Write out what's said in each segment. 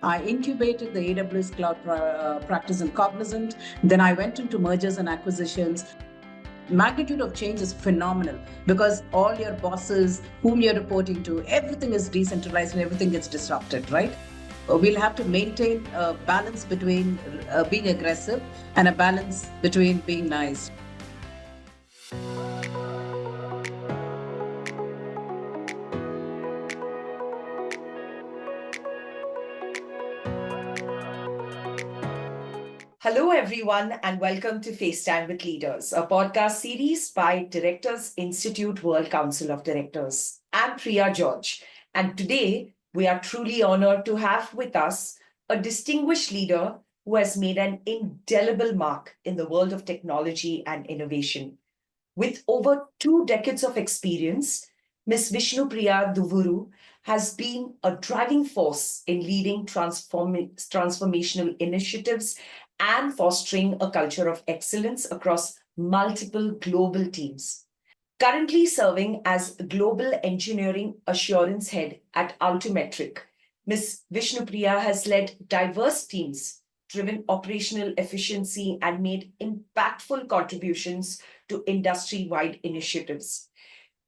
I incubated the AWS cloud practice in Cognizant. Then I went into mergers and acquisitions. Magnitude of change is phenomenal because all your bosses, whom you're reporting to, everything is decentralized and everything gets disrupted, right? We'll have to maintain a balance between being aggressive and a balance between being nice. Hello, everyone, and welcome to FaceTime with Leaders, a podcast series by Directors Institute World Council of Directors. I'm Priya George, and today we are truly honored to have with us a distinguished leader who has made an indelible mark in the world of technology and innovation. With over 2 decades of experience, Ms. Vishnupriya Duvuru has been a driving force in leading transformational initiatives and fostering a culture of excellence across multiple global teams. Currently serving as Global Engineering Assurance Head at Altimetrik, Ms. Vishnupriya has led diverse teams, driven operational efficiency, and made impactful contributions to industry-wide initiatives.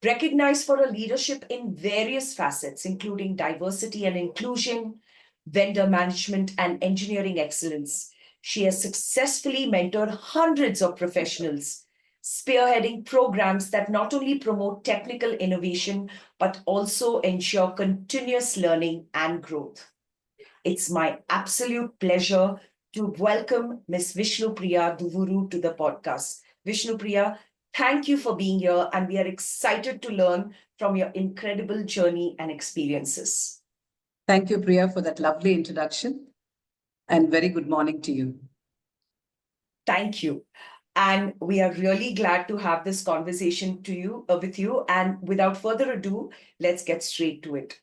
Recognized for her leadership in various facets, including diversity and inclusion, vendor management, and engineering excellence, she has successfully mentored hundreds of professionals, spearheading programs that not only promote technical innovation, but also ensure continuous learning and growth. It's my absolute pleasure to welcome Ms. Vishnupriya Duvuru to the podcast. Vishnupriya, thank you for being here, and we are excited to learn from your incredible journey and experiences. Thank you, Priya, for that lovely introduction. And very good morning to you. Thank you. And we are really glad to have this conversation with you. And without further ado, let's get straight to it.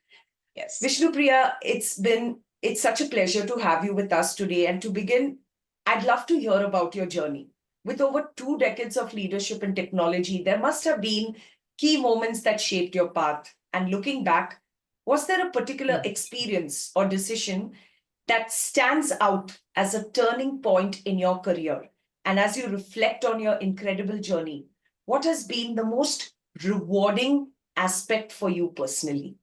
Yes. Vishnupriya, it's such a pleasure to have you with us today. And to begin, I'd love to hear about your journey. With over 2 decades of leadership in technology, there must have been key moments that shaped your path. And looking back, was there a particular experience or decision that stands out as a turning point in your career? And as you reflect on your incredible journey, what has been the most rewarding aspect for you personally?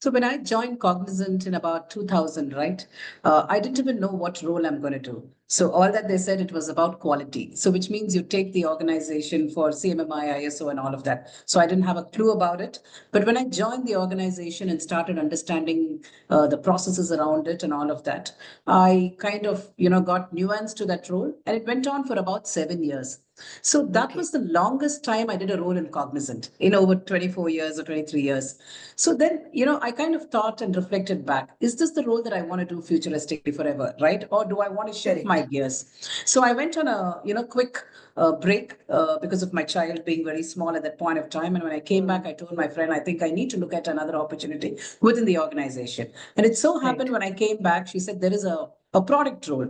So when I joined Cognizant in about 2000, right, I didn't even know what role I'm going to do. So all that they said, it was about quality. So which means you take the organization for CMMI, ISO and all of that. So I didn't have a clue about it. But when I joined the organization and started understanding the processes around it and all of that, I kind of, got nuance to that role. And it went on for about 7 years. So that was the longest time I did a role in Cognizant in over 24 years or 23 years. So then, I kind of thought and reflected back, is this the role that I want to do futuristically forever, right? Or do I want to shift my gears? So I went on a, quick break because of my child being very small at that point of time. And when I came back, I told my friend, I think I need to look at another opportunity within the organization. And it so happened when I came back, she said, there is a product role,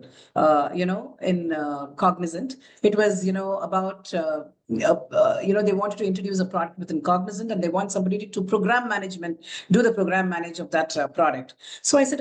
in Cognizant. It was, about, they wanted to introduce a product within Cognizant and they want somebody to program management, do the program manage of that product. So I said,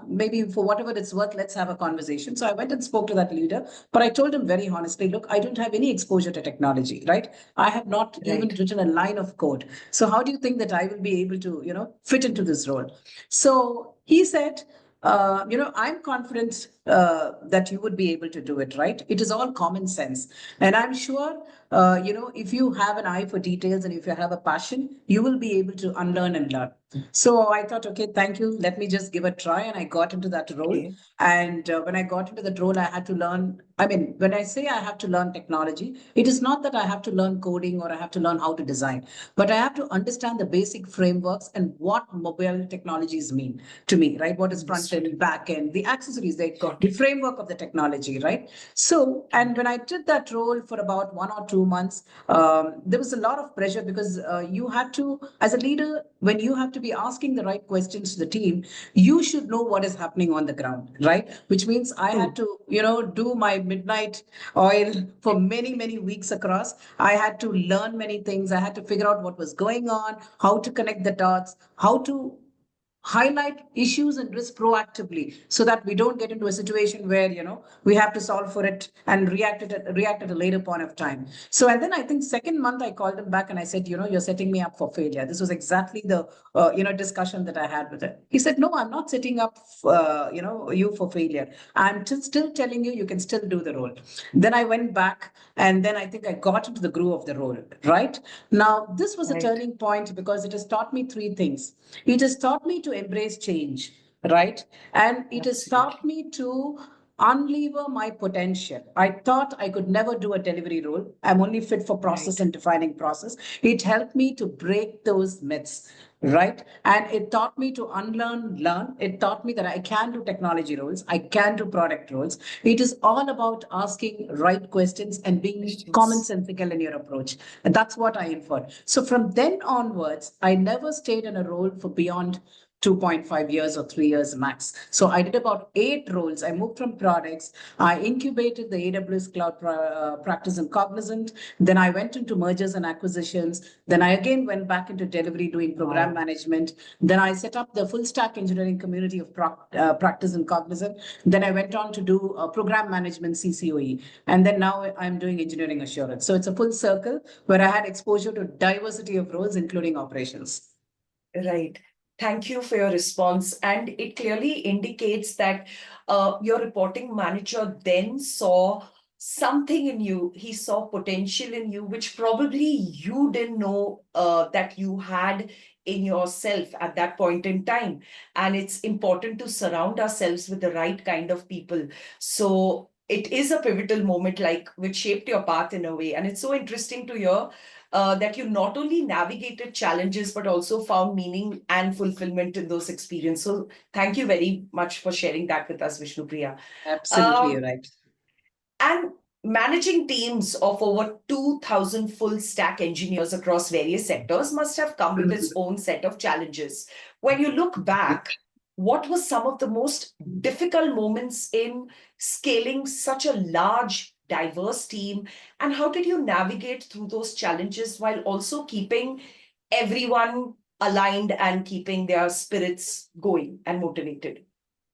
maybe for whatever it's worth, let's have a conversation. So I went and spoke to that leader, but I told him very honestly, look, I don't have any exposure to technology, right? I have not even written a line of code. So how do you think that I will be able to, fit into this role? So he said, I'm confident that you would be able to do it, right? It is all common sense. And I'm sure, if you have an eye for details and if you have a passion, you will be able to unlearn and learn. So I thought, okay, thank you. Let me just give a try. And I got into that role. And when I got into that role, I had to learn. I mean, when I say I have to learn technology, it is not that I have to learn coding or I have to learn how to design, but I have to understand the basic frameworks and what mobile technologies mean to me, right? What is front end, back end, the accessories, the framework of the technology, right? So, and when I did that role for about 1 or 2 months, there was a lot of pressure because you had to, as a leader, when you have to be asking the right questions to the team, you should know what is happening on the ground, right? Which means I had to, do my midnight oil for many, many weeks across. I had to learn many things. I had to figure out what was going on, how to connect the dots, how to highlight issues and risks proactively so that we don't get into a situation where, we have to solve for it and react at a later point of time. So, and then I think second month I called him back and I said, you're setting me up for failure. This was exactly the, discussion that I had with him. He said, no, I'm not setting up, you for failure. I'm still telling you, you can still do the role. Then I went back and then I think I got into the groove of the role, right? Now, this was a turning point because it has taught me three things. It has taught me to embrace change, right? And it has taught me to unlever my potential. I thought I could never do a delivery role. I'm only fit for process and defining process. It helped me to break those myths, right? And it taught me to learn. It taught me that I can do technology roles. I can do product roles. It is all about asking right questions and being commonsensical in your approach. And that's what I inferred. So from then onwards, I never stayed in a role for beyond 2.5 years or 3 years max. So I did about 8 roles. I moved from products. I incubated the AWS cloud practice in Cognizant. Then I went into mergers and acquisitions. Then I again went back into delivery doing program management. Then I set up the full stack engineering community of practice in Cognizant. Then I went on to do program management CCOE. And then now I'm doing engineering assurance. So it's a full circle where I had exposure to diversity of roles, including operations. Right. Thank you for your response. And it clearly indicates that your reporting manager then saw something in you. He saw potential in you, which probably you didn't know that you had in yourself at that point in time. And it's important to surround ourselves with the right kind of people. So it is a pivotal moment, like which shaped your path in a way. And it's so interesting to hear that you not only navigated challenges, but also found meaning and fulfillment in those experiences. So thank you very much for sharing that with us, Vishnupriya. Absolutely, you're right. And managing teams of over 2,000 full stack engineers across various sectors must have come with its own set of challenges. When you look back, what were some of the most difficult moments in scaling such a large, diverse team? And how did you navigate through those challenges while also keeping everyone aligned and keeping their spirits going and motivated?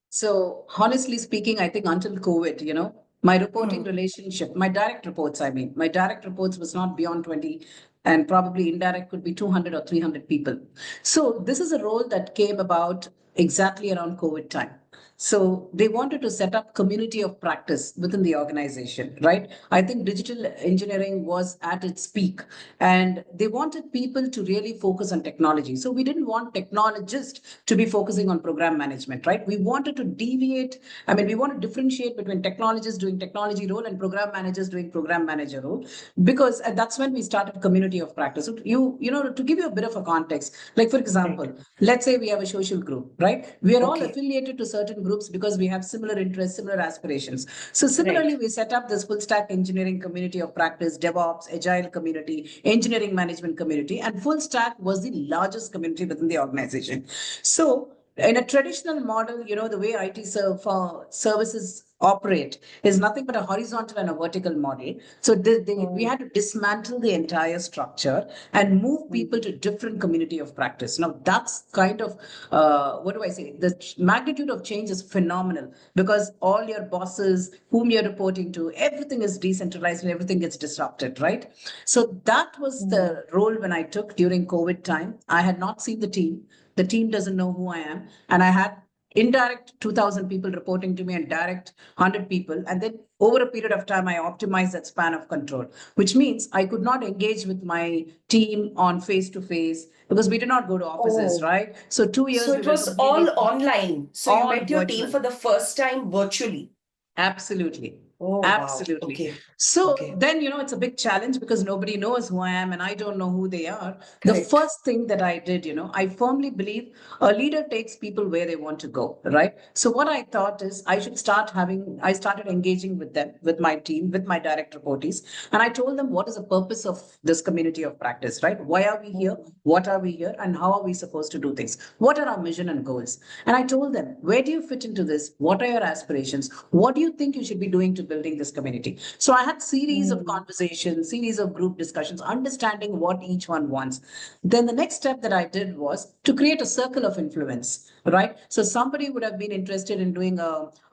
So honestly speaking, I think until COVID, my reporting relationship, my direct reports, my direct reports was not beyond 20 and probably indirect could be 200 or 300 people. So this is a role that came about exactly around COVID time. So they wanted to set up community of practice within the organization, right? I think digital engineering was at its peak and they wanted people to really focus on technology. So we didn't want technologists to be focusing on program management, right? We wanted to we want to differentiate between technologists doing technology role and program managers doing program manager role, because that's when we started community of practice. So to give you a bit of a context, like for example, let's say we have a social group, right? We are all affiliated to certain groups because we have similar interests, similar aspirations. So similarly, we set up this full stack engineering community of practice, DevOps, Agile community, engineering management community, and full stack was the largest community within the organization. So in a traditional model, the way IT services operate is nothing but a horizontal and a vertical model. So we had to dismantle the entire structure and move people to different community of practice. Now that's kind of, the magnitude of change is phenomenal because all your bosses, whom you're reporting to, everything is decentralized and everything gets disrupted, right? So that was the role when I took during COVID time. I had not seen the team. The team doesn't know who I am. And I had indirect 2,000 people reporting to me and direct 100 people. And then over a period of time, I optimized that span of control, which means I could not engage with my team on face-to-face because we did not go to offices, right? So 2 years. So it was all online. So you met your team for the first time virtually. Absolutely. Oh, absolutely. Wow. Okay. So then, it's a big challenge because nobody knows who I am and I don't know who they are. Correct. The first thing that I did, I firmly believe a leader takes people where they want to go, right? So what I thought is I started engaging with them, with my team, with my direct reportees. And I told them what is the purpose of this community of practice, right? Why are we here? What are we here? And how are we supposed to do things? What are our mission and goals? And I told them, where do you fit into this? What are your aspirations? What do you think you should be doing to building this community? So I had series of conversations, series of group discussions, understanding what each one wants. Then the next step that I did was to create a circle of influence. right? So somebody would have been interested in doing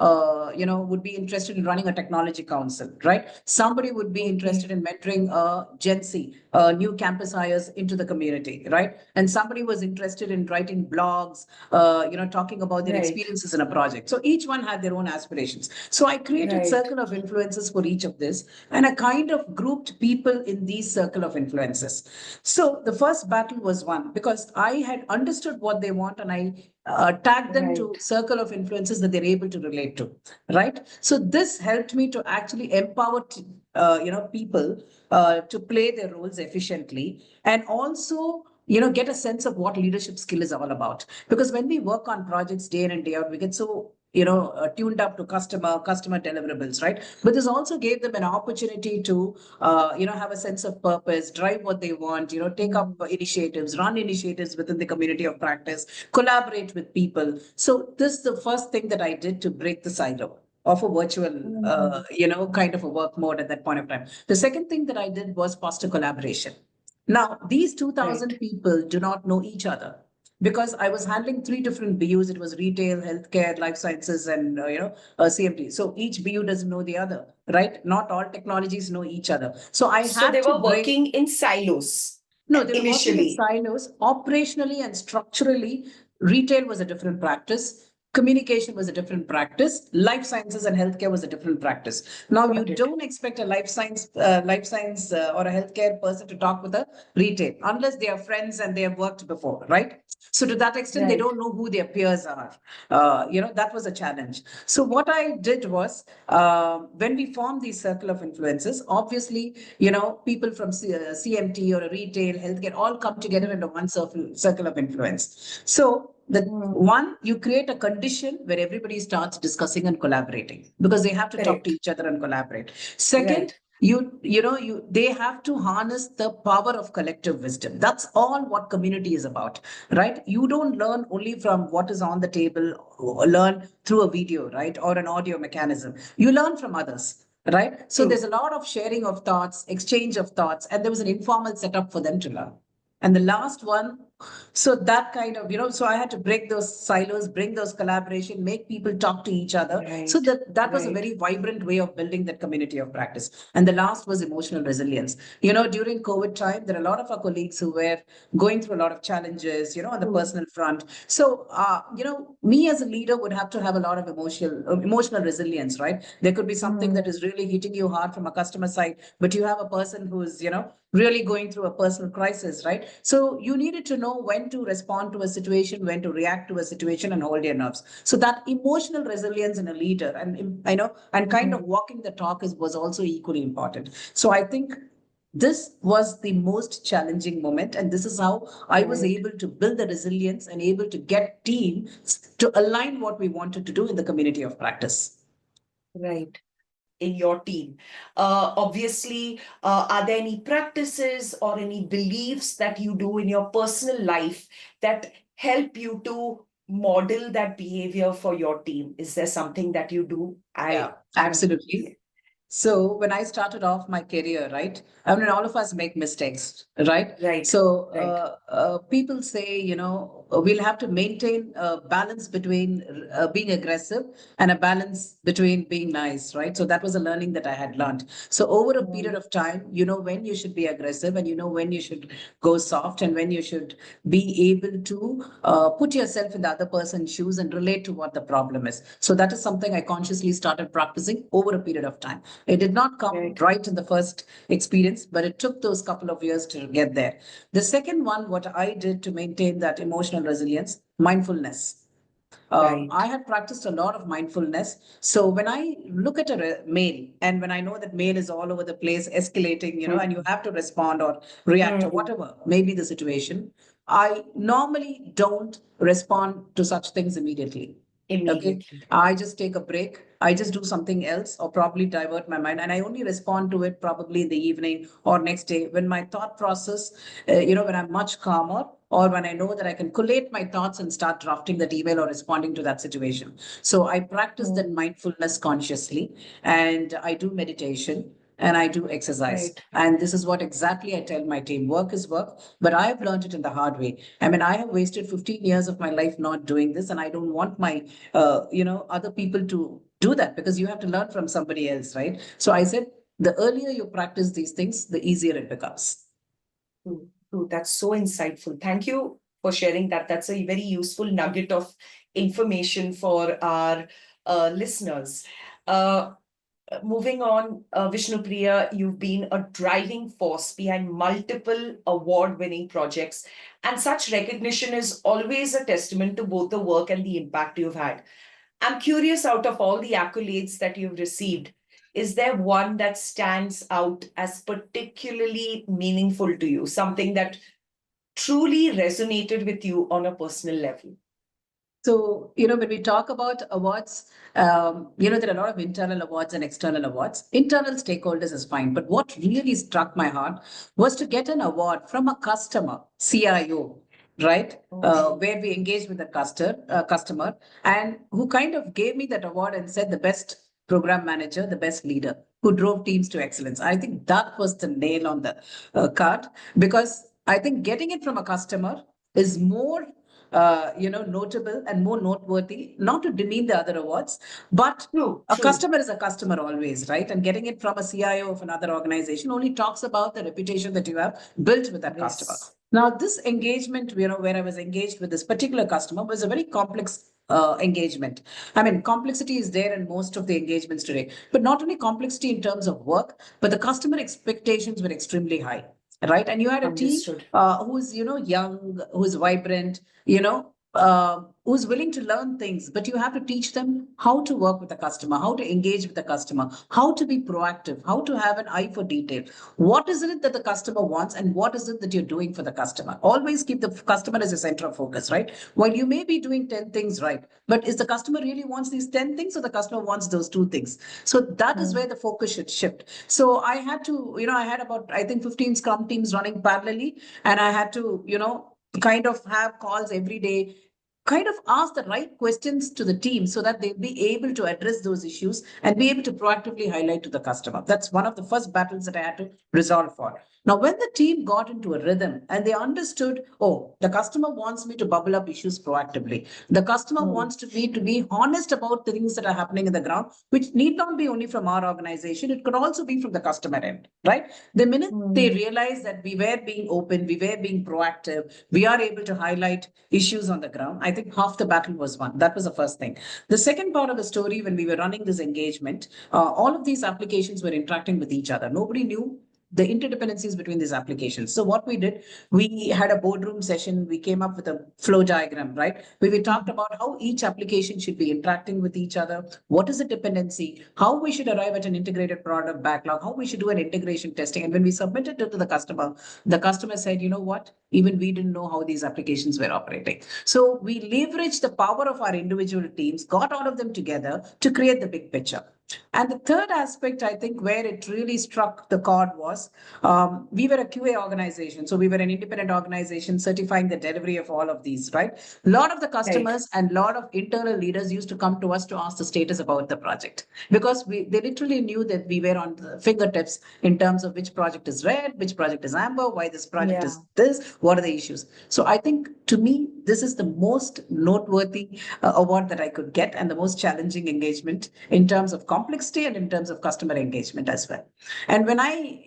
would be interested in running a technology council, right? Somebody would be interested in mentoring Gen Z, new campus hires into the community, right? And somebody was interested in writing blogs, talking about their experiences in a project. So each one had their own aspirations. So I created circle of influences for each of this, and I kind of grouped people in these circle of influences. So the first battle was won because I had understood what they want, and I tagged them to circle of influences that they're able to relate to, right? So this helped me to actually empower people to play their roles efficiently, and also get a sense of what leadership skill is all about. Because when we work on projects day in and day out, we get so tuned up to customer deliverables, right? But this also gave them an opportunity to have a sense of purpose, drive what they want, take up initiatives, run initiatives within the community of practice, collaborate with people. So this is the first thing that I did to break the silo of a virtual, kind of a work mode at that point of time. The second thing that I did was foster collaboration. Now, these 2,000 people do not know each other because I was handling three different BUs. It was retail, healthcare, life sciences, and CMT. So each BU doesn't know the other, right? Not all technologies know each other. So I So had they to were break. working in silos No, they were working in initially. silos. Operationally and structurally, retail was a different practice. Communication was a different practice. Life sciences and healthcare was a different practice. Now, you don't expect a life science or a healthcare person to talk with a retail unless they are friends and they have worked before, right? So to that extent, they don't know who their peers are. That was a challenge. So what I did was, when we formed these circle of influences, obviously, people from CMT or a retail, healthcare, all come together into one circle of influence. So the one, you create a condition where everybody starts discussing and collaborating because they have to talk to each other and collaborate. Second, they have to harness the power of collective wisdom. That's all what community is about, right? You don't learn only from what is on the table, or learn through a video, right? Or an audio mechanism. You learn from others, right? So there's a lot of sharing of thoughts, exchange of thoughts, and there was an informal setup for them to learn. And the last one, so that kind of, so I had to break those silos, bring those collaboration, make people talk to each other. So that was a very vibrant way of building that community of practice. And the last was emotional resilience. During COVID time, there are a lot of our colleagues who were going through a lot of challenges, on the personal front. So, me as a leader would have to have a lot of emotional resilience, right? There could be something that is really hitting you hard from a customer side, but you have a person who's, really going through a personal crisis, right? So you needed to know when to respond to a situation, when to react to a situation, and hold your nerves. So that emotional resilience in a leader, and kind of walking the talk was also equally important. So I think this was the most challenging moment, and this is how I was able to build the resilience and able to get teams to align what we wanted to do in the community of practice. Right. In your team. Obviously, are there any practices or any beliefs that you do in your personal life that help you to model that behavior for your team? Is there something that you do? Yeah, absolutely. So when I started off my career, right? I mean, all of us make mistakes, right? So people say, we'll have to maintain a balance between being aggressive and a balance between being nice, right? So that was a learning that I had learned. So over a period of time, you know when you should be aggressive and you know when you should go soft and when you should be able to put yourself in the other person's shoes and relate to what the problem is. So that is something I consciously started practicing over a period of time. It did not come right in the first experience, but it took those couple of years to get there. The second one, what I did to maintain that emotional resilience, mindfulness. I had practiced a lot of mindfulness. So when I look at a mail and when I know that mail is all over the place, escalating, and you have to respond or react or whatever may be the situation, I normally don't respond to such things immediately. Okay. I just take a break. I just do something else or probably divert my mind. And I only respond to it probably in the evening or next day when my thought process, when I'm much calmer or when I know that I can collate my thoughts and start drafting that email or responding to that situation. So I practice that mindfulness consciously and I do meditation. and I do exercise. Right. And this is what exactly I tell my team. Work is work, but I have learned it in the hard way. I mean, I have wasted 15 years of my life not doing this, and I don't want my, other people to do that, because you have to learn from somebody else, right? So I said, the earlier you practice these things, the easier it becomes. True, true. That's so insightful. Thank you for sharing that. That's a very useful nugget of information for our listeners. Moving on, Vishnupriya, you've been a driving force behind multiple award-winning projects, and such recognition is always a testament to both the work and the impact you've had. I'm curious, out of all the accolades that you've received, is there one that stands out as particularly meaningful to you, something that truly resonated with you on a personal level? So, when we talk about awards, there are a lot of internal awards and external awards. Internal stakeholders is fine. But what really struck my heart was to get an award from a customer, CIO, right? Where we engaged with the customer, and who kind of gave me that award and said the best program manager, the best leader who drove teams to excellence. I think that was the nail on the card, because I think getting it from a customer is more notable and more noteworthy, not to demean the other awards, but True, a true. customer is a customer always, right? And getting it from a CIO of another organization only talks about the reputation that you have built with that customer. Yes. Now, this engagement, where I was engaged with this particular customer was a very complex engagement. I mean, complexity is there in most of the engagements today, but not only complexity in terms of work, but the customer expectations were extremely high, right? And you had a team Understood. who's young, who's vibrant, who's willing to learn things, but you have to teach them how to work with the customer, how to engage with the customer, how to be proactive, how to have an eye for detail. What is it that the customer wants, and what is it that you're doing for the customer? Always keep the customer as a center of focus, right? While you may be doing 10 things right, but is the customer really wants these 10 things, or the customer wants those 2 things? So that is where the focus should shift. So I had to, I had about, I think, 15 scrum teams running parallelly, and I had to, kind of have calls every day, kind of ask the right questions to the team so that they'll be able to address those issues and be able to proactively highlight to the customer. That's one of the first battles that I had to resolve for. Now, when the team got into a rhythm and they understood, oh, the customer wants me to bubble up issues proactively. The customer wants me to be honest about the things that are happening in the ground, which need not be only from our organization. It could also be from the customer end, right? The minute they realize that we were being open, we were being proactive, we are able to highlight issues on the ground, I think half the battle was won. That was the first thing. The second part of the story, when we were running this engagement, all of these applications were interacting with each other. Nobody knew the interdependencies between these applications. So what we did, we had a boardroom session. We came up with a flow diagram, right? Where we talked about how each application should be interacting with each other. What is the dependency? How we should arrive at an integrated product backlog? How we should do an integration testing? And when we submitted it to the customer said, you know what? Even we didn't know how these applications were operating. So we leveraged the power of our individual teams, got all of them together to create the big picture. And the third aspect, I think, where it really struck the chord was we were a QA organization. So we were an independent organization certifying the delivery of all of these, right? A lot of the customers and a lot of internal leaders used to come to us to ask the status about the project, because they literally knew that we were on the fingertips in terms of which project is red, which project is amber, why this project is this, what are the issues. So I think, to me, this is the most noteworthy award that I could get, and the most challenging engagement in terms of complexity and in terms of customer engagement as well. And when I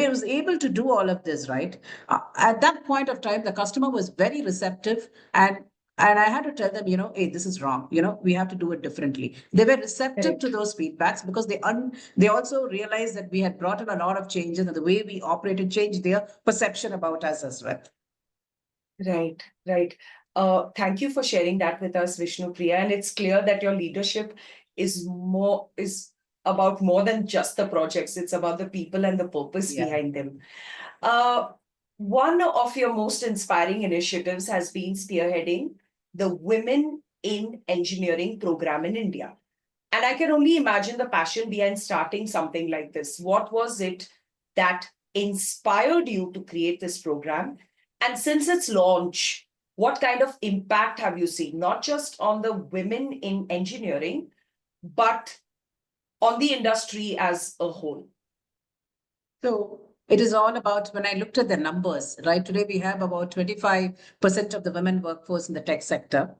was able to do all of this, right, at that point of time, the customer was very receptive, and I had to tell them, hey, this is wrong. We have to do it differently. They were receptive to those feedbacks, because they also realized that we had brought in a lot of changes, and the way we operated changed their perception about us as well. Right, right. Thank you for sharing that with us, Vishnupriya. And it's clear that your leadership is about more than just the projects. It's about the people and the purpose behind them. One of your most inspiring initiatives has been spearheading the Women in Engineering program in India. And I can only imagine the passion behind starting something like this. What was it that inspired you to create this program? And since its launch, what kind of impact have you seen, not just on the women in engineering, but on the industry as a whole? So it is all about when I looked at the numbers, right? Today we have about 25% of the women workforce in the tech sector,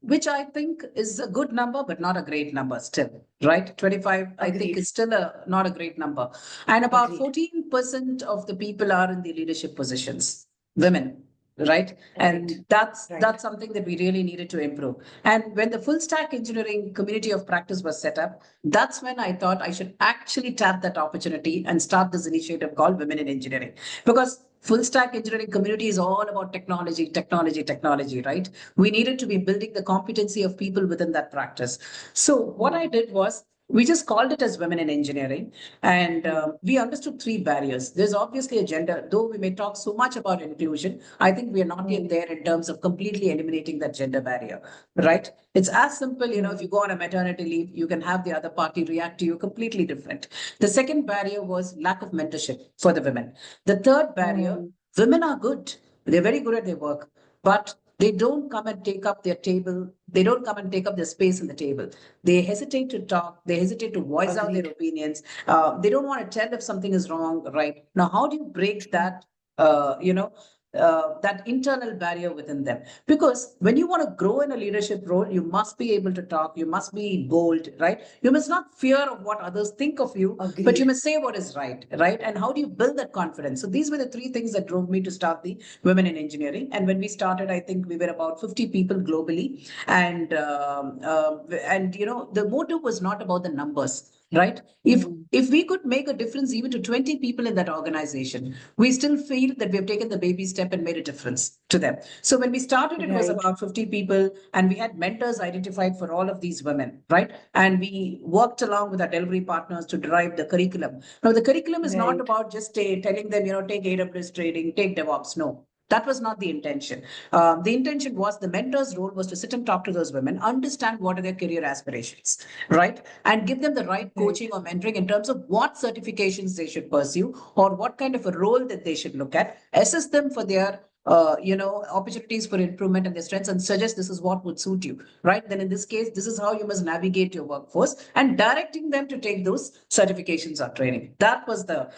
which I think is a good number, but not a great number still, right? 25, I think, Agreed. is still not a great number. And about Agreed. 14% of the people are in the leadership positions, women. Right. And Right. that's Right. something that we really needed to improve. And when the full stack engineering community of practice was set up, that's when I thought I should actually tap that opportunity and start this initiative called Women in Engineering. Because full stack engineering community is all about technology, technology, technology, right? We needed to be building the competency of people within that practice. So what I did was we just called it as Women in Engineering, and we understood three barriers. There's obviously a gender, though we may talk so much about inclusion, I think we are not yet there in terms of completely eliminating that gender barrier, right? It's as simple, if you go on a maternity leave, you can have the other party react to you completely different. The second barrier was lack of mentorship for the women. The third barrier, women are good. They're very good at their work, but they don't come and take up their table. They don't come and take up their space in the table. They hesitate to talk. They hesitate to voice out their Agreed. opinions. They don't want to tell if something is wrong, right? Now, how do you break that, that internal barrier within them? Because when you want to grow in a leadership role, you must be able to talk. You must be bold, right? You must not fear of what others think of you, but you Agreed. must say what is right, right? And how do you build that confidence? So these were the three things that drove me to start the Women in Engineering. And when we started, I think we were about 50 people globally, and the motive was not about the numbers, right? If we could make a difference even to 20 people in that organization, we still feel that we have taken the baby step and made a difference to them. So when we started, it was Right. about 50 people, and we had mentors identified for all of these women, right? And we worked along with our delivery partners to drive the curriculum. Now, the curriculum is not Right. about just telling them, take AWS training, take DevOps. No, that was not the intention. The intention was the mentor's role was to sit and talk to those women, understand what are their career aspirations, right? And give them the right Right. coaching or mentoring in terms of what certifications they should pursue or what kind of a role that they should look at, assess them for their opportunities for improvement and their strengths and suggest this is what would suit you, right? Then in this case, this is how you must navigate your workforce and directing them to take those certifications or training. That was the,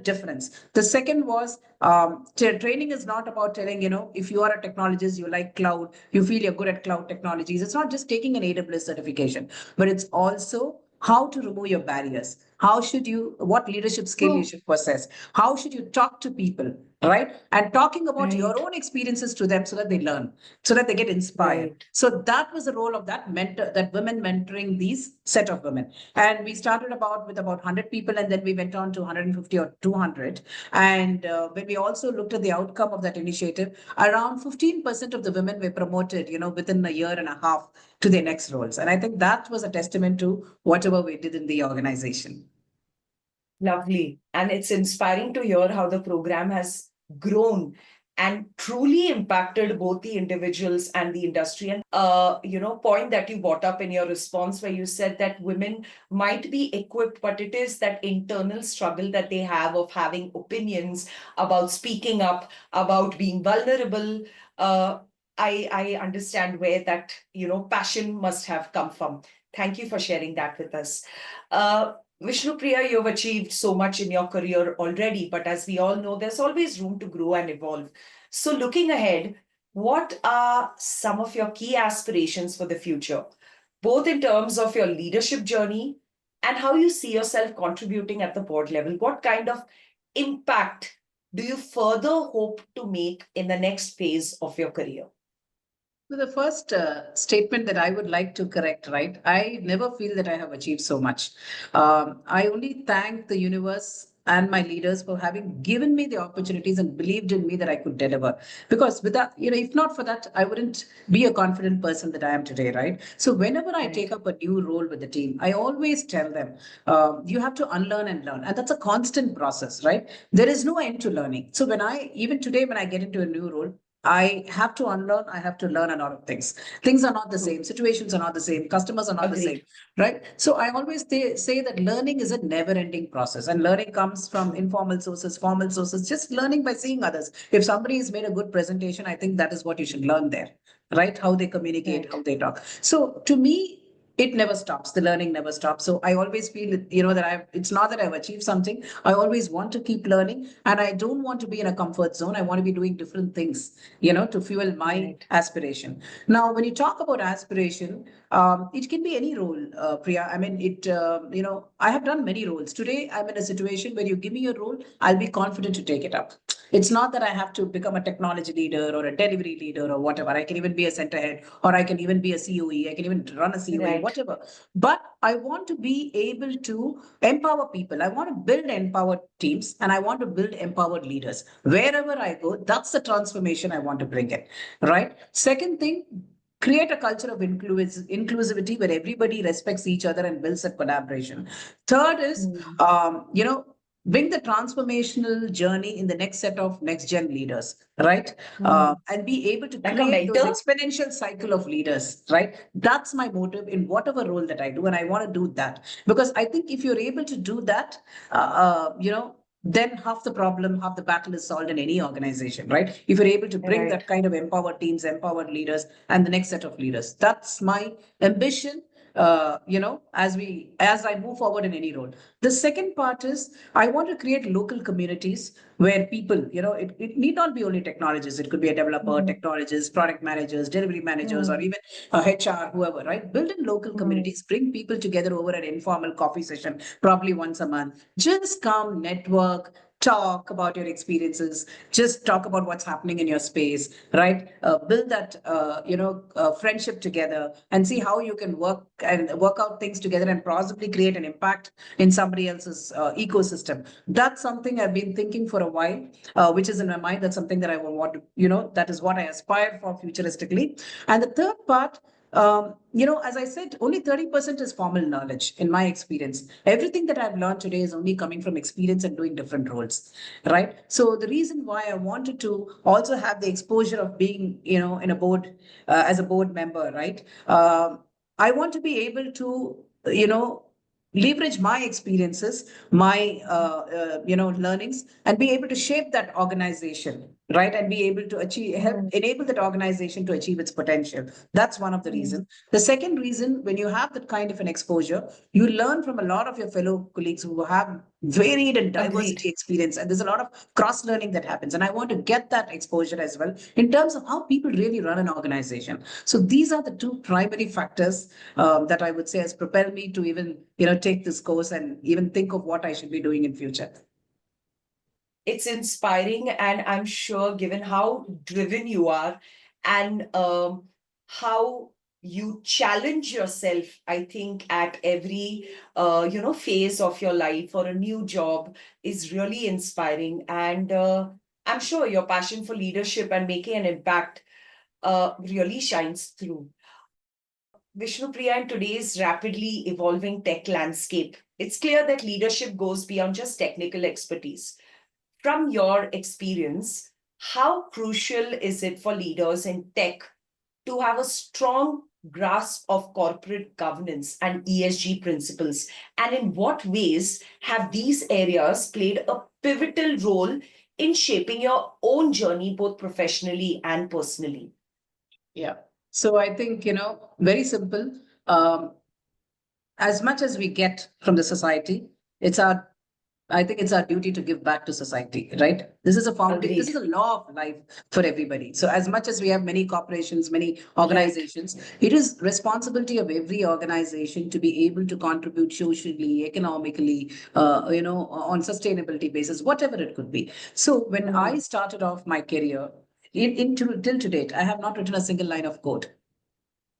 difference. The second was training is not about telling, if you are a technologist, you like cloud, you feel you're good at cloud technologies. It's not just taking an AWS certification, but it's also how to remove your barriers. How should you, what leadership skill you True. should possess? How should you talk to people, right? And talking about your Right. own experiences to them so that they learn, so that they get inspired. Right. So that was the role of that mentor, that women mentoring these set of women. And we started with about 100 people, and then we went on to 150 or 200. And when we also looked at the outcome of that initiative, around 15% of the women were promoted, within a year and a half to their next roles. And I think that was a testament to whatever we did in the organization. Lovely. And it's inspiring to hear how the program has grown and truly impacted both the individuals and the industry. And point that you brought up in your response where you said that women might be equipped, but it is that internal struggle that they have of having opinions, about speaking up, about being vulnerable. I understand where that passion must have come from. Thank you for sharing that with us. Vishnupriya, you've achieved so much in your career already, but as we all know, there's always room to grow and evolve. So looking ahead, what are some of your key aspirations for the future, both in terms of your leadership journey and how you see yourself contributing at the board level? What kind of impact do you further hope to make in the next phase of your career? So the first statement that I would like to correct, right? I never feel that I have achieved so much. I only thank the universe and my leaders for having given me the opportunities and believed in me that I could deliver. Because without, if not for that, I wouldn't be a confident person that I am today, right? So whenever I take up a new role with the team, I always tell them, you have to unlearn and learn. And that's a constant process, right? There is no end to learning. So even today, when I get into a new role, I have to unlearn, I have to learn a lot of things. Things are not the same, situations are not the same, customers are not the same, Agreed. right? So I always say that learning is a never ending process, and learning comes from informal sources, formal sources, just learning by seeing others. If somebody has made a good presentation, I think that is what you should learn there, right? How they communicate, Right. how they talk. So to me, it never stops. The learning never stops. So I always feel, that it's not that I've achieved something. I always want to keep learning, and I don't want to be in a comfort zone. I want to be doing different things, to fuel my Right. aspiration. Now, when you talk about aspiration, it can be any role, Priya. I mean, I have done many roles. Today, I'm in a situation where you give me a role, I'll be confident to take it up. It's not that I have to become a technology leader or a delivery leader or whatever. I can even be a center head, or I can even be a COE. I can even run a COE, Right. whatever. But I want to be able to empower people. I want to build empowered teams, and I want to build empowered leaders. Wherever I go, that's the transformation I want to bring in. Right. Second thing, create a culture of inclusivity where everybody respects each other and builds a collaboration. Third is, Mm. bring the transformational journey in the next set of next gen leaders, right? Mm. And be able to Like a create those mentor? exponential cycle of leaders, right? That's my motive in whatever role that I do, and I want to do that because I think if you're able to do that, then half the problem, half the battle is solved in any organization, right? If you're able to bring Right. that kind of empowered teams, empowered leaders, and the next set of leaders, that's my ambition. As I move forward in any role. The second part is I want to create local communities where people, it need not be only technologists. It could be a developer, Mm. technologists, product managers, delivery managers, or Mm. even HR, whoever, right? Build in local Mm. communities, bring people together over an informal coffee session, probably once a month. Just come, network, talk about your experiences, just talk about what's happening in your space, right? Build that, friendship together and see how you can work out things together and possibly create an impact in somebody else's ecosystem. That's something I've been thinking for a while, which is in my mind. That's something that I will want to, that is what I aspire for futuristically. And the third part, as I said, only 30% is formal knowledge in my experience. Everything that I've learned today is only coming from experience and doing different roles, right? So the reason why I wanted to also have the exposure of being, in a board, as a board member, right? I want to be able to, leverage my experiences, my learnings, and be able to shape that organization, right? And be able to help Mm. enable that organization to achieve its potential. That's one of the Mm. reasons. The second reason, when you have that kind of an exposure, you learn from a lot of your fellow colleagues who have varied and Agreed. diversity experience, and there's a lot of cross learning that happens. And I want to get that exposure as well in terms of how people really run an organization. So these are the two primary factors that I would say has propelled me to even take this course and even think of what I should be doing in future. It's inspiring, and I'm sure, given how driven you are and how you challenge yourself, I think at every phase of your life or a new job is really inspiring. And I'm sure your passion for leadership and making an impact really shines through. Vishnupriya, in today's rapidly evolving tech landscape, it's clear that leadership goes beyond just technical expertise. From your experience, how crucial is it for leaders in tech to have a strong grasp of corporate governance and ESG principles? And in what ways have these areas played a pivotal role in shaping your own journey, both professionally and personally? Yeah. So I think, very simple. Um, as much as we get from the society, it's our I think it's our duty to give back to society, right? This is a foundation, this Agreed. is a law of life for everybody. So as much as we have many corporations, many Right. organizations, it is responsibility of every organization to be able to contribute socially, economically, on sustainability basis, whatever it could be. So when I Mm. started off my career, till to date, I have not written a single line of code.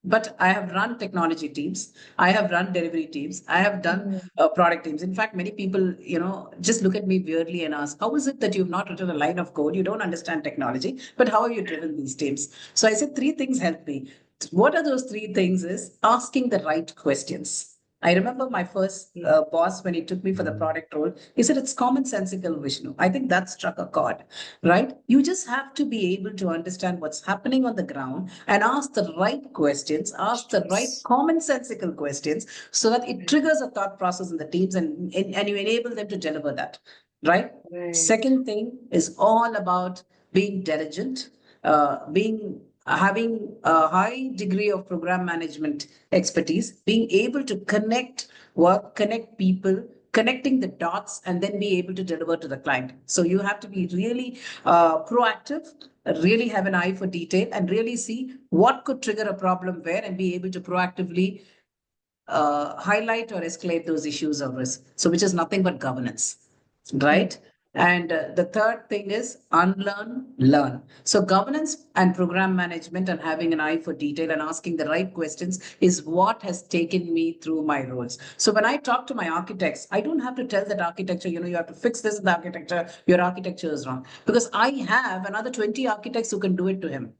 But I have run technology teams. I have run delivery teams. I have done Mm. product teams. In fact, many people, just look at me weirdly and ask, "How is it that you've not written a line of code? You don't understand technology, but how have you driven these teams?" So I said three things helped me. What are those three things? Is asking the right questions. I remember my first Yeah. boss when he took me for the product role. He said, "It's commonsensical, Vishnu." I think that struck a chord, right? You just have to be able to understand what's happening on the ground and ask the right questions, ask the right Yes. commonsensical questions so that it Right. triggers a thought process in the teams and you enable them to deliver that, right? Right. Second thing is all about being diligent, being having a high degree of program management expertise, being able to connect work, connect people, connecting the dots, and then be able to deliver to the client. So you have to be really proactive, really have an eye for detail, and really see what could trigger a problem where, and be able to proactively highlight or escalate those issues of risk. So, which is nothing but governance, right? And the third thing is unlearn, learn. So, governance and program management and having an eye for detail and asking the right questions is what has taken me through my roles. So, when I talk to my architects, I don't have to tell that architecture, you have to fix this in the architecture, your architecture is wrong. Because I have another 20 architects who can do it to him,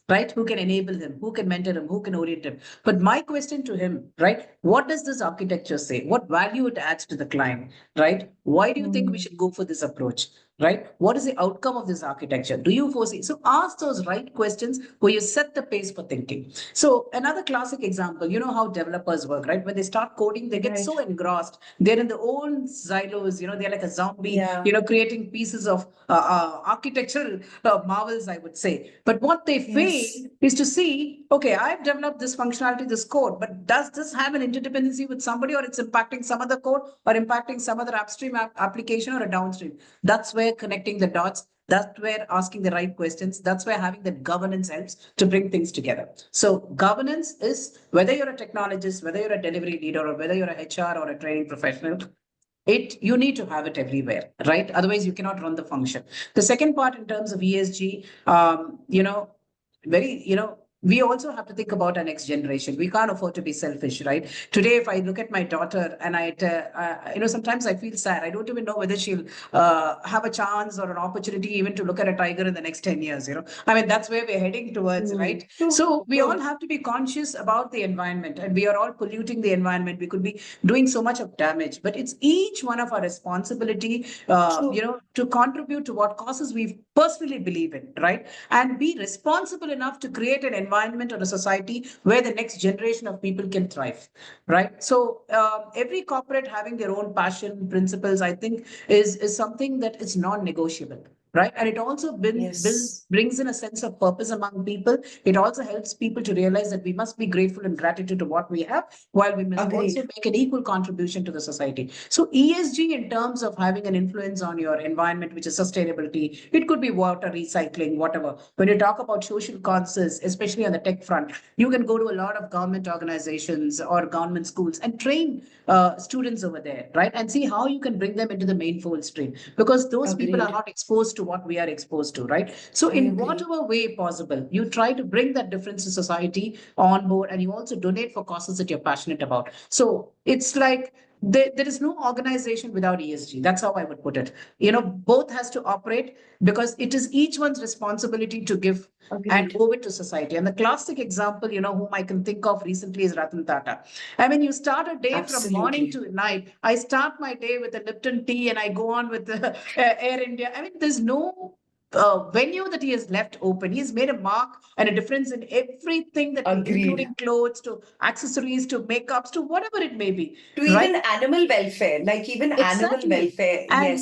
right? Who can enable him, who can mentor him, who can orient him. But my question to him, right? What does this architecture say? What value it adds to the client, right? Why do you think we should go for this approach? Right? What is the outcome of this architecture? Do you foresee? So ask those right questions where you set the pace for thinking. So another classic example, you know how developers work, right? When they start coding, they get so engrossed. They're in the old silos, they're like a zombie, creating pieces of architectural marvels, I would say. But what they fail is to see, okay, I've developed this functionality, this code, but does this have an interdependency with somebody, or it's impacting some other code or impacting some other upstream application or a downstream? That's where connecting the dots, that's where asking the right questions, that's where having that governance helps to bring things together. So governance is, whether you're a technologist, whether you're a delivery leader, or whether you're a HR or a training professional, you need to have it everywhere, right? Otherwise you cannot run the function. The second part in terms of ESG, very, we also have to think about our next generation. We can't afford to be selfish, right? Today, if I look at my daughter and sometimes I feel sad. I don't even know whether she'll have a chance or an opportunity even to look at a tiger in the next 10 years, I mean, that's where we're heading towards, right? So we all have to be conscious about the environment, and we are all polluting the environment. We could be doing so much of damage, but it's each one of our responsibility, to contribute to what causes we personally believe in, right? And be responsible enough to create an environment or a society where the next generation of people can thrive, right? So every corporate having their own passion, principles, I think is something that is non-negotiable, right? And it also brings in a sense of purpose among people. It also helps people to realize that we must be grateful and gratitude to what we have, while we must also make an equal contribution to the society. So ESG, in terms of having an influence on your environment, which is sustainability, it could be water recycling, whatever. When you talk about social causes, especially on the tech front, you can go to a lot of government organizations or government schools and train students over there, right? And see how you can bring them into the main fold stream, because those people are not exposed to what we are exposed to, right? So in whatever way possible, you try to bring that difference to society on board, and you also donate for causes that you're passionate about. So it's like there is no organization without ESG. That's how I would put it. Both has to operate, because it is each one's responsibility to give and owe it to society. And the classic example, whom I can think of recently is Ratan Tata. I mean, you start a day from morning to night. I start my day with a Lipton tea and I go on with the Air India. I mean, there's no venue that he has left open. He's made a mark and a difference in everything that, including clothes to accessories to makeups to whatever it may be. To even animal welfare, like even animal welfare. And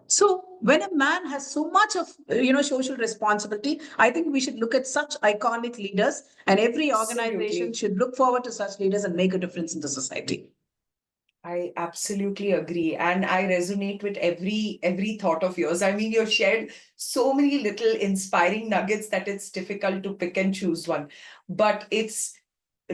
so when a man has so much of social responsibility, I think we should look at such iconic leaders, and every organization should look forward to such leaders and make a difference in the society. I absolutely agree. And I resonate with every thought of yours. I mean, you've shared so many little inspiring nuggets that it's difficult to pick and choose one. But it's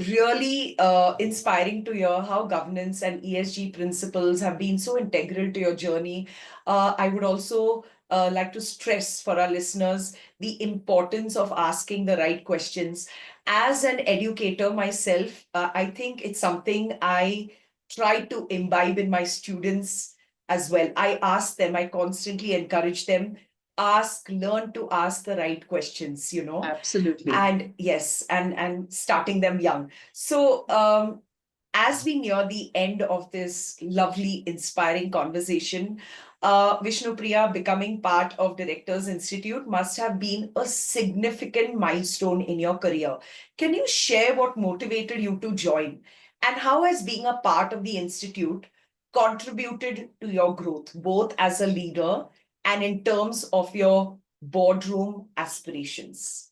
really inspiring to hear how governance and ESG principles have been so integral to your journey. I would also like to stress for our listeners the importance of asking the right questions. As an educator myself, I think it's something I try to imbibe in my students as well. I ask them, I constantly encourage them, learn to ask the right questions, Absolutely. And yes, and starting them young. So as we near the end of this lovely, inspiring conversation, Vishnupriya, becoming part of Directors Institute must have been a significant milestone in your career. Can you share what motivated you to join? And how has being a part of the Institute contributed to your growth, both as a leader and in terms of your boardroom aspirations?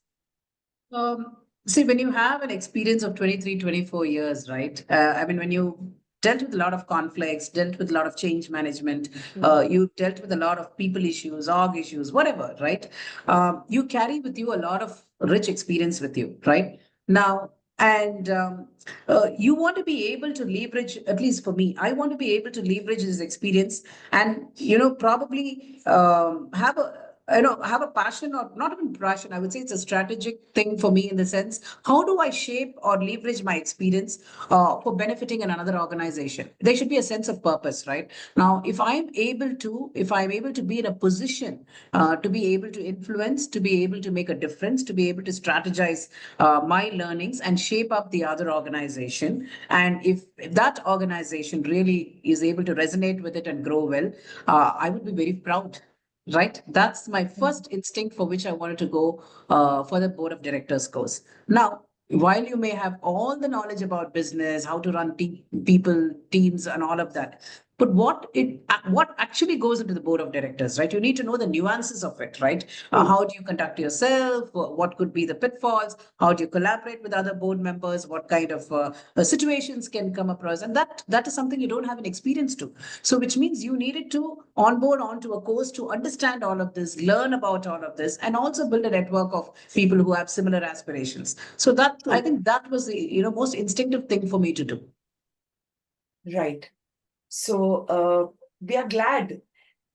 See, when you have an experience of 23, 24 years, right? I mean, when you dealt with a lot of conflicts, dealt with a lot of change management, you dealt with a lot of people issues, org issues, whatever, right? You carry with you a lot of rich experience with you, right? Now, and you want to be able to leverage, at least for me, I want to be able to leverage this experience and, probably have a passion, or not even passion, I would say it's a strategic thing for me, in the sense, how do I shape or leverage my experience for benefiting in another organization? There should be a sense of purpose, right? Now, if I'm able to be in a position to be able to influence, to be able to make a difference, to be able to strategize my learnings and shape up the other organization, and if that organization really is able to resonate with it and grow well, I would be very proud. Right? That's my first instinct for which I wanted to go for the board of directors course. Now, while you may have all the knowledge about business, how to run people, teams, and all of that, but what actually goes into the board of directors, right? You need to know the nuances of it, right? How do you conduct yourself? What could be the pitfalls? How do you collaborate with other board members? What kind of situations can come across? And that is something you don't have an experience to. So, which means you needed to onboard onto a course to understand all of this, learn about all of this, and also build a network of people who have similar aspirations. So that, I think, that was the most instinctive thing for me to do. Right. So we are glad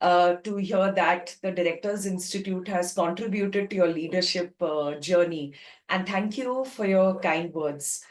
to hear that the Directors Institute has contributed to your leadership journey. And thank you for your kind words.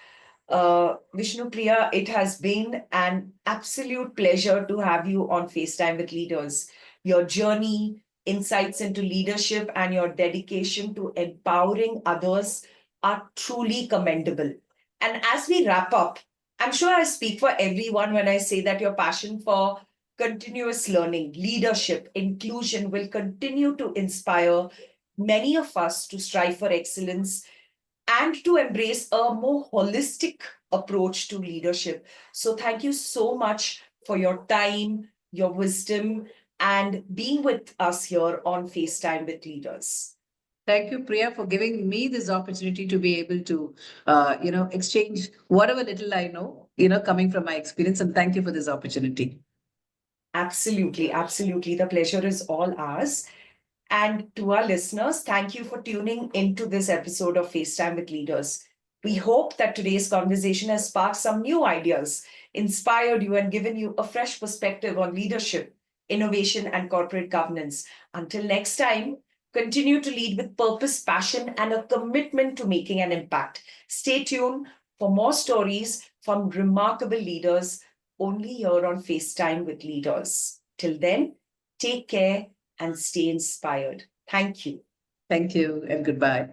Vishnupriya, it has been an absolute pleasure to have you on FaceTime with Leaders. Your journey, insights into leadership, and your dedication to empowering others are truly commendable. And as we wrap up, I'm sure I speak for everyone when I say that your passion for continuous learning, leadership, inclusion will continue to inspire many of us to strive for excellence and to embrace a more holistic approach to leadership. So, thank you so much for your time, your wisdom, and being with us here on FaceTime with Leaders. Thank you, Priya, for giving me this opportunity to be able to, exchange whatever little I know, coming from my experience. And thank you for this opportunity. Absolutely, absolutely. The pleasure is all ours. And to our listeners, thank you for tuning into this episode of FaceTime with Leaders. We hope that today's conversation has sparked some new ideas, inspired you, and given you a fresh perspective on leadership, innovation, and corporate governance. Until next time, continue to lead with purpose, passion, and a commitment to making an impact. Stay tuned for more stories from remarkable leaders only here on FaceTime with Leaders. Till then, take care and stay inspired. Thank you. Thank you and goodbye.